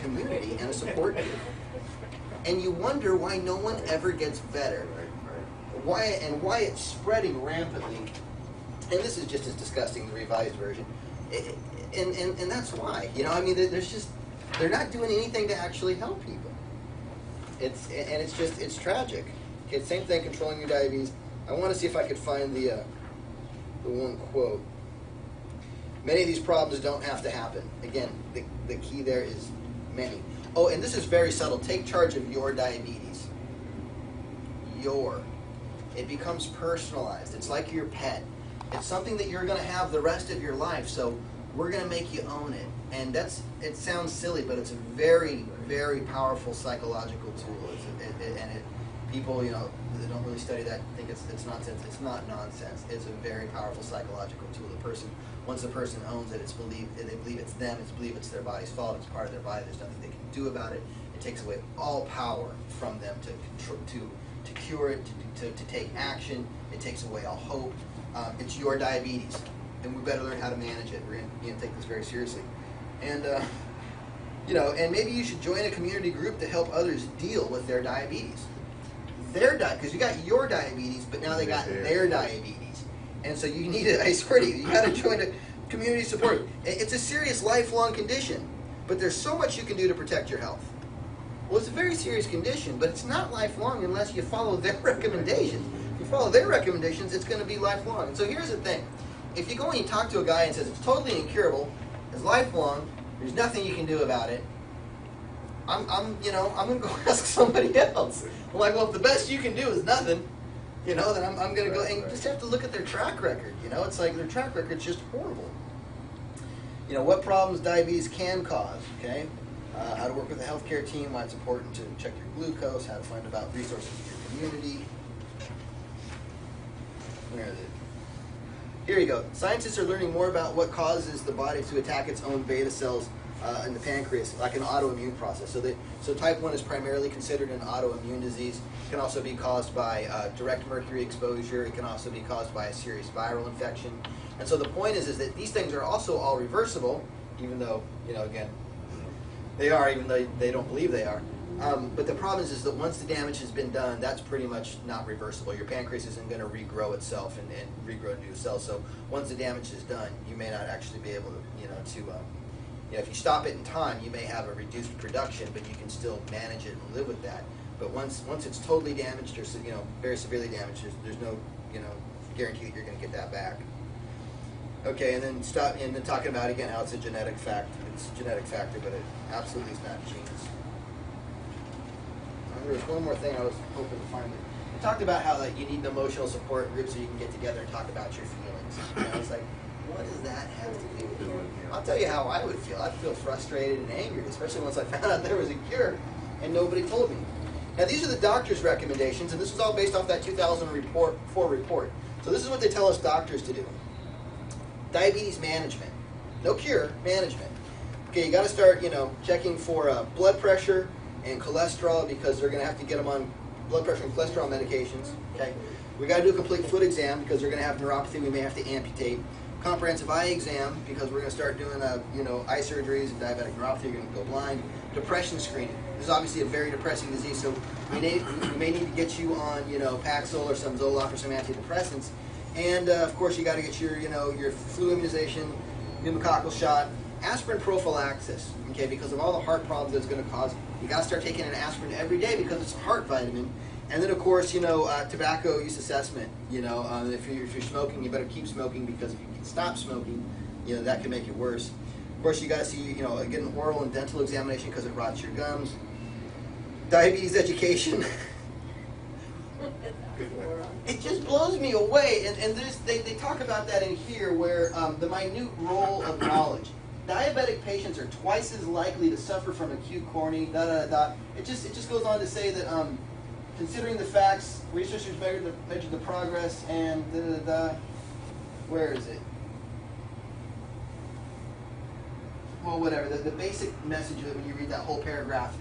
community and a support group. And you wonder why no one ever gets better. Why it's spreading rampantly. And this is just as disgusting, the revised version. And that's why. You know, I mean, they're not doing anything to actually help people. It's tragic. Okay, same thing, controlling your diabetes. I want to see if I could find the one quote. Many of these problems don't have to happen. Again, the key there is many. Oh, and this is very subtle. Take charge of your diabetes. It becomes personalized. It's like your pet. It's something that you're going to have the rest of your life, so we're going to make you own it. And it sounds silly, but it's a very, very powerful psychological tool. People, you know, that don't really study that think it's nonsense. It's not nonsense. It's a very powerful psychological tool. Once the person owns it, they believe it's them. It's believe it's their body's fault. It's part of their body. There's nothing they can do about it. It takes away all power from them to cure it, to take action. It takes away all hope. It's your diabetes, and we better learn how to manage it. We're going to take this very seriously, and and maybe you should join a community group to help others deal with their diabetes. Because you got your diabetes, but now they got their diabetes, and so you need to. I swear to you, you got to join a community support. It's a serious, lifelong condition, but there's so much you can do to protect your health. Well, it's a very serious condition, but it's not lifelong unless you follow their recommendations. If you follow their recommendations, it's going to be lifelong. And so here's the thing: if you go and you talk to a guy and says it's totally incurable, it's lifelong, there's nothing you can do about it, I'm going to go ask somebody else. I'm like, well, if the best you can do is nothing, then I'm going to go, and you just have to look at their track record. It's like their track record's just horrible. What problems diabetes can cause, okay? How to work with a healthcare team, why it's important to check your glucose, how to find about resources in your community. Where is it? Here you go. Scientists are learning more about what causes the body to attack its own beta cells in the pancreas, like an autoimmune process. So type 1 is primarily considered an autoimmune disease. It can also be caused by direct mercury exposure. It can also be caused by a serious viral infection. And so the point is that these things are also all reversible, even though, again, they are, even though they don't believe they are. But the problem is that once the damage has been done, that's pretty much not reversible. Your pancreas isn't going to regrow itself and regrow new cells. So once the damage is done, you may not actually be able to, if you stop it in time, you may have a reduced production, but you can still manage it and live with that. But once it's totally damaged or very severely damaged, there's no guarantee that you're going to get that back. Okay, and then talking about again how it's a genetic fact. It's a genetic factor, but it absolutely is not genes. There was one more thing I was hoping to find. We talked about how you need an emotional support group so you can get together and talk about your feelings. It's like, what does that have to do with it? I'll tell you how I would feel. I'd feel frustrated and angry, especially once I found out there was a cure and nobody told me. Now, these are the doctor's recommendations, and this was all based off that 2004 report. So this is what they tell us doctors to do. Diabetes management. No cure, management. Okay, you got to start, checking for blood pressure and cholesterol, because they're going to have to get them on blood pressure and cholesterol medications. Okay, we got to do a complete foot exam because they're going to have neuropathy. We may have to amputate. Comprehensive eye exam, because we're going to start doing eye surgeries and diabetic neuropathy. You're going to go blind. Depression screening. This is obviously a very depressing disease, so we may need to get you on Paxil or some Zoloft or some antidepressants. And of course, you got to get your flu immunization, pneumococcal shot, aspirin prophylaxis. Okay, because of all the heart problems it's going to cause, you got to start taking an aspirin every day because it's a heart vitamin. And then of course, tobacco use assessment. If you're smoking, you better keep smoking, because if you can stop smoking, that can make it worse. Of course, you got to see, get an oral and dental examination because it rots your gums. Diabetes education. It just blows me away, and they talk about that in here, where the minute role of knowledge. Diabetic patients are twice as likely to suffer from acute coronary. It just goes on to say that considering the facts, researchers measure the progress, and where is it? Well, whatever. The basic message of it, when you read that whole paragraph,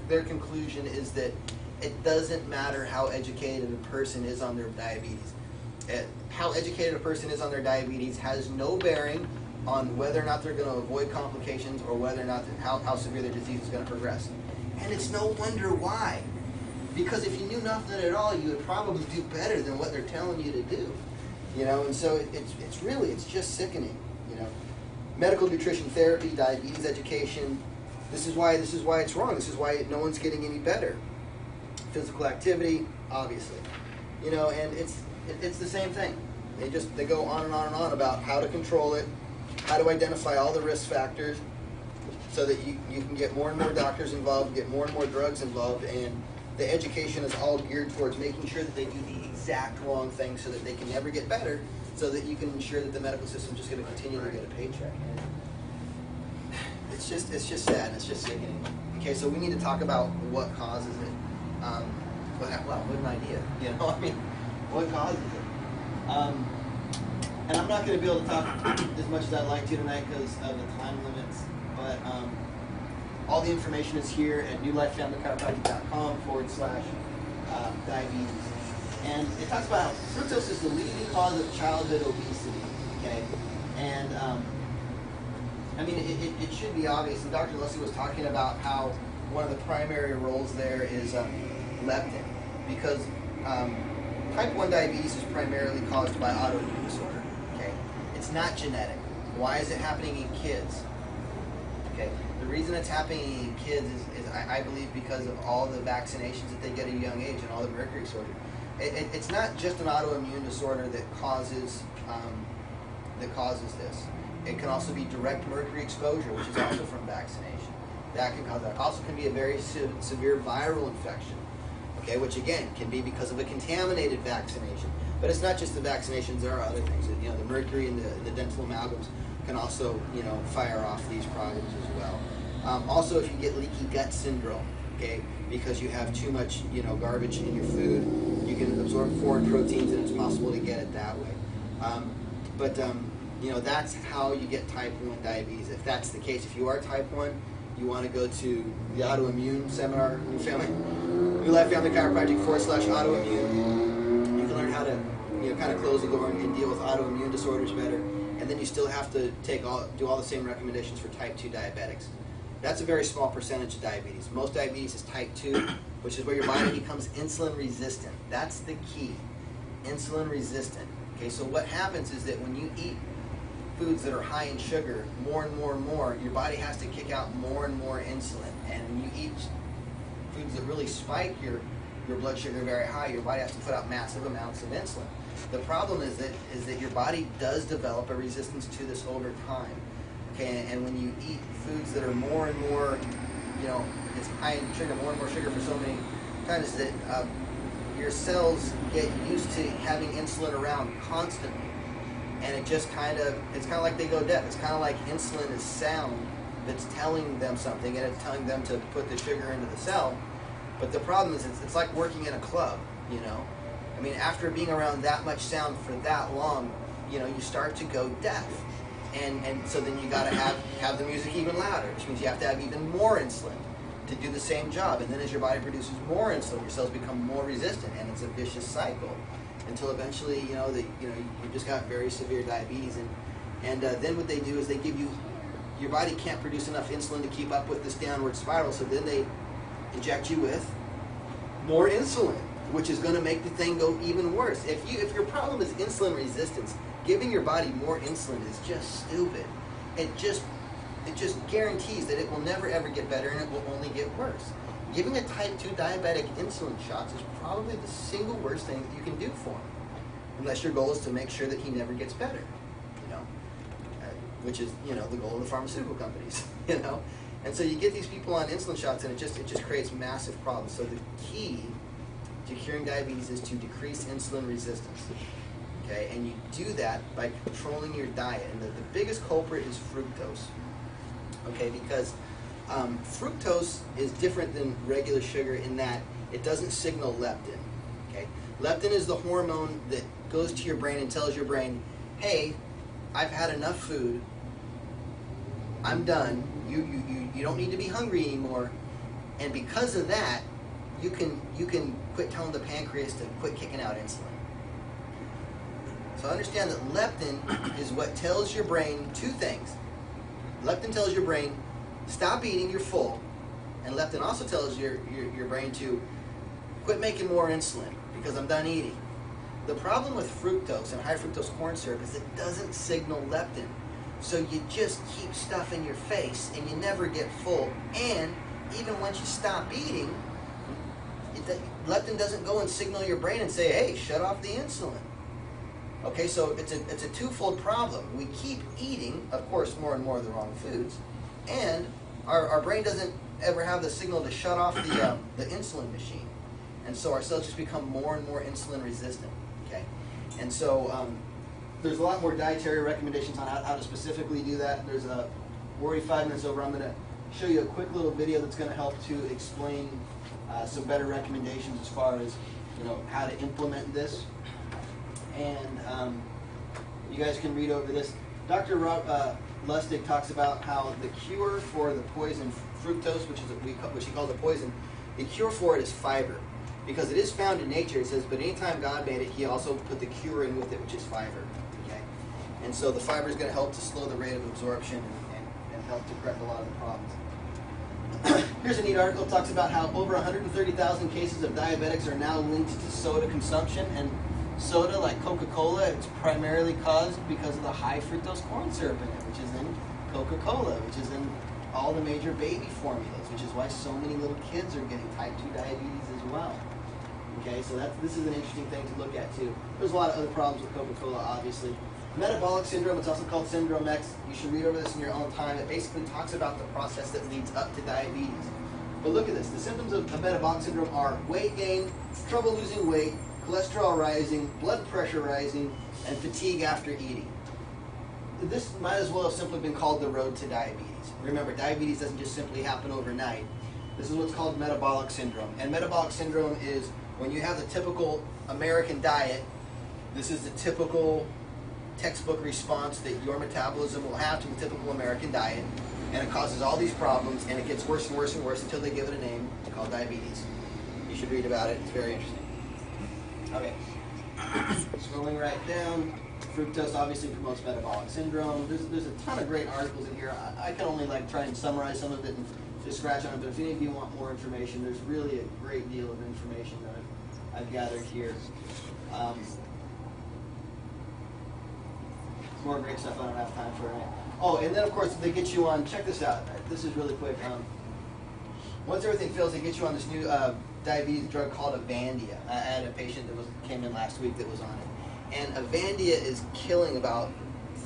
their conclusion is that it doesn't matter how educated a person is on their diabetes. How educated a person is on their diabetes has no bearing on whether or not they're going to avoid complications or whether or not how severe their disease is going to progress. And it's no wonder why. Because if you knew nothing at all, you would probably do better than what they're telling you to do. And so it's just sickening. Medical nutrition therapy, diabetes education. This is why it's wrong. This is why no one's getting any better. Physical activity, obviously. And it's the same thing. They go on and on and on about how to control it, how to identify all the risk factors, so that you can get more and more doctors involved, get more and more drugs involved, and the education is all geared towards making sure that they do the exact wrong thing so that they can never get better, so that you can ensure that the medical system is just going to continue to get a paycheck. It's just sad. It's just sickening. Okay, so we need to talk about what causes it. What an idea. What causes it? And I'm not going to be able to talk as much as I'd like to tonight because of the time limits, but all the information is here at newlifefamilychiropractic.com/diabetes. And it talks about how fructose is the leading cause of childhood obesity, okay? And, it should be obvious, and Dr. Leslie was talking about how one of the primary roles there is leptin, because type 1 diabetes is primarily caused by autoimmune disorder, okay? It's not genetic. Why is it happening in kids? Okay, the reason it's happening in kids is I believe because of all the vaccinations that they get at a young age and all the mercury exposure. It's not just an autoimmune disorder that causes this. It can also be direct mercury exposure, which is also from vaccination. That can cause that. Also can be a very severe viral infection, okay, which again can be because of a contaminated vaccination. But it's not just the vaccinations. There are other things. The mercury and the dental amalgams can also, fire off these problems as well. Also, if you get leaky gut syndrome, okay, because you have too much, garbage in your food, you can absorb foreign proteins, and it's possible to get it that way. That's how you get type 1 diabetes. If that's the case, if you are type 1, you want to go to the autoimmune seminar, New Life Family Chiropractic /autoimmune. You can learn how to, kind of close the door and deal with autoimmune disorders better. And then you still have to do all the same recommendations for type 2 diabetics. That's a very small percentage of diabetes. Most diabetes is type 2, which is where your body becomes insulin resistant. That's the key, insulin resistant. Okay, so what happens is that when you eat foods that are high in sugar, more and more and more, your body has to kick out more and more insulin. And when you eat foods that really spike your blood sugar very high, your body has to put out massive amounts of insulin. The problem is that your body does develop a resistance to this over time. Okay, and when you eat foods that are more and more, it's high in sugar, more and more sugar for so many times that your cells get used to having insulin around constantly. And it's kind of like they go deaf. It's kind of like insulin is sound that's telling them something, and it's telling them to put the sugar into the cell. But the problem is it's like working in a club, after being around that much sound for that long, you start to go deaf. And so then you got to have the music even louder, which means you have to have even more insulin to do the same job. And then as your body produces more insulin, your cells become more resistant, and it's a vicious cycle until eventually, you just got very severe diabetes. And then what they do is they give your body can't produce enough insulin to keep up with this downward spiral, so then they inject you with more insulin, which is going to make the thing go even worse. If your problem is insulin resistance, giving your body more insulin is just stupid. It just guarantees that it will never ever get better, and it will only get worse. Giving a type 2 diabetic insulin shots is probably the single worst thing that you can do for him, unless your goal is to make sure that he never gets better, which is the goal of the pharmaceutical companies, And so you get these people on insulin shots, and it just creates massive problems. So the key to curing diabetes is to decrease insulin resistance. Okay, and you do that by controlling your diet. And the biggest culprit is fructose. Okay, because fructose is different than regular sugar in that it doesn't signal leptin. Okay, leptin is the hormone that goes to your brain and tells your brain, hey, I've had enough food. I'm done. You don't need to be hungry anymore. And because of that, you can quit telling the pancreas to quit kicking out insulin. So understand that leptin is what tells your brain two things. Leptin tells your brain, stop eating, you're full. And leptin also tells your brain to quit making more insulin because I'm done eating. The problem with fructose and high fructose corn syrup is it doesn't signal leptin. So you just keep stuffing your face and you never get full. And even once you stop eating, leptin doesn't go and signal your brain and say, hey, shut off the insulin. Okay, so it's a twofold problem. We keep eating, of course, more and more of the wrong foods, and our brain doesn't ever have the signal to shut off the insulin machine. And so our cells just become more and more insulin resistant. Okay, and so there's a lot more dietary recommendations on how to specifically do that. There's we're already 5 minutes over. I'm going to show you a quick little video that's going to help to explain some better recommendations as far as how to implement this. And you guys can read over this. Dr. Lustig talks about how the cure for the poison fructose, which he calls a poison, the cure for it is fiber. Because it is found in nature, it says, but anytime God made it, he also put the cure in with it, which is fiber. Okay? And so the fiber is going to help to slow the rate of absorption and help to correct a lot of the problems. Here's a neat article that talks about how over 130,000 cases of diabetics are now linked to soda consumption. And soda, like Coca-Cola, it's primarily caused because of the high fructose corn syrup in it, which is in Coca-Cola, which is in all the major baby formulas, which is why so many little kids are getting type 2 diabetes as well. Okay, so this is an interesting thing to look at too. There's a lot of other problems with Coca-Cola, obviously. Metabolic syndrome, it's also called Syndrome X. You should read over this in your own time. It basically talks about the process that leads up to diabetes. But look at this. The symptoms of metabolic syndrome are weight gain, trouble losing weight, cholesterol rising, blood pressure rising, and fatigue after eating. This might as well have simply been called the road to diabetes. Remember, diabetes doesn't just simply happen overnight. This is what's called metabolic syndrome. And metabolic syndrome is when you have the typical American diet. This is the typical textbook response that your metabolism will have to the typical American diet, and it causes all these problems, and it gets worse and worse and worse until they give it a name called diabetes. You should read about it. It's very interesting. Okay. Scrolling right down. Fructose obviously promotes metabolic syndrome. There's a ton of great articles in here. I can only try and summarize some of it and just scratch on it, but if any of you want more information, there's really a great deal of information that I've gathered here. More great stuff I don't have time for it. Oh, and then of course they get you on, check this out. This is really quick. Once everything fails, they get you on this new diabetes drug called Avandia. I had a patient that came in last week that was on it. And Avandia is killing about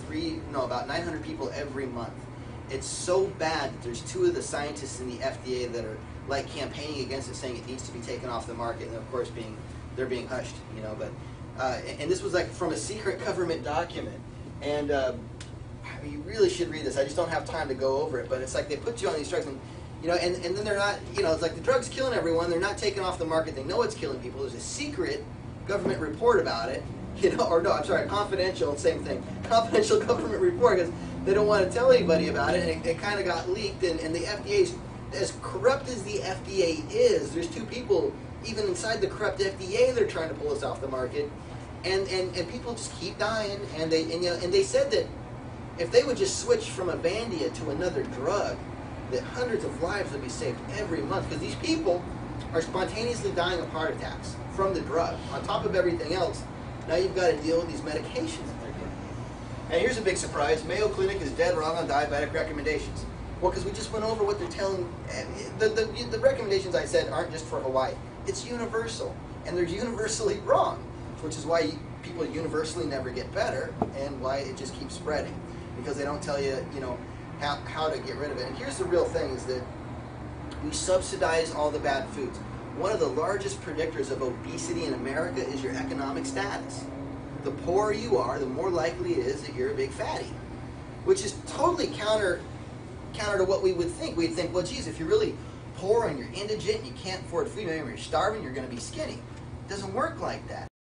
900 people every month. It's so bad that there's 2 of the scientists in the FDA that are campaigning against it, saying it needs to be taken off the market, and of course they're being hushed, But and this was from a secret government document, and you really should read this. I just don't have time to go over it, but it's they put you on these drugs, and and then they're not, it's the drug's killing everyone. They're not taken off the market. They know it's killing people. There's a secret government report about it. Confidential, same thing. Confidential government report, because they don't want to tell anybody about it, and it kind of got leaked, and the FDA's, as corrupt as the FDA is, there's 2 people, even inside the corrupt FDA, they're trying to pull us off the market, and people just keep dying, and they said that if they would just switch from Avandia to another drug, that hundreds of lives would be saved every month, because these people are spontaneously dying of heart attacks from the drug. On top of everything else, now you've got to deal with these medications that they're giving. And here's a big surprise. Mayo Clinic is dead wrong on diabetic recommendations. Well, because we just went over what they're telling. The recommendations I said aren't just for Hawaii. It's universal. And they're universally wrong, which is why people universally never get better, and why it just keeps spreading. Because they don't tell you, how to get rid of it. And here's the real thing, is that we subsidize all the bad foods. One of the largest predictors of obesity in America is your economic status. The poorer you are, the more likely it is that you're a big fatty, which is totally counter to what we would think. We'd think, well, geez, if you're really poor and you're indigent and you can't afford food, and you're starving, you're going to be skinny. It doesn't work like that.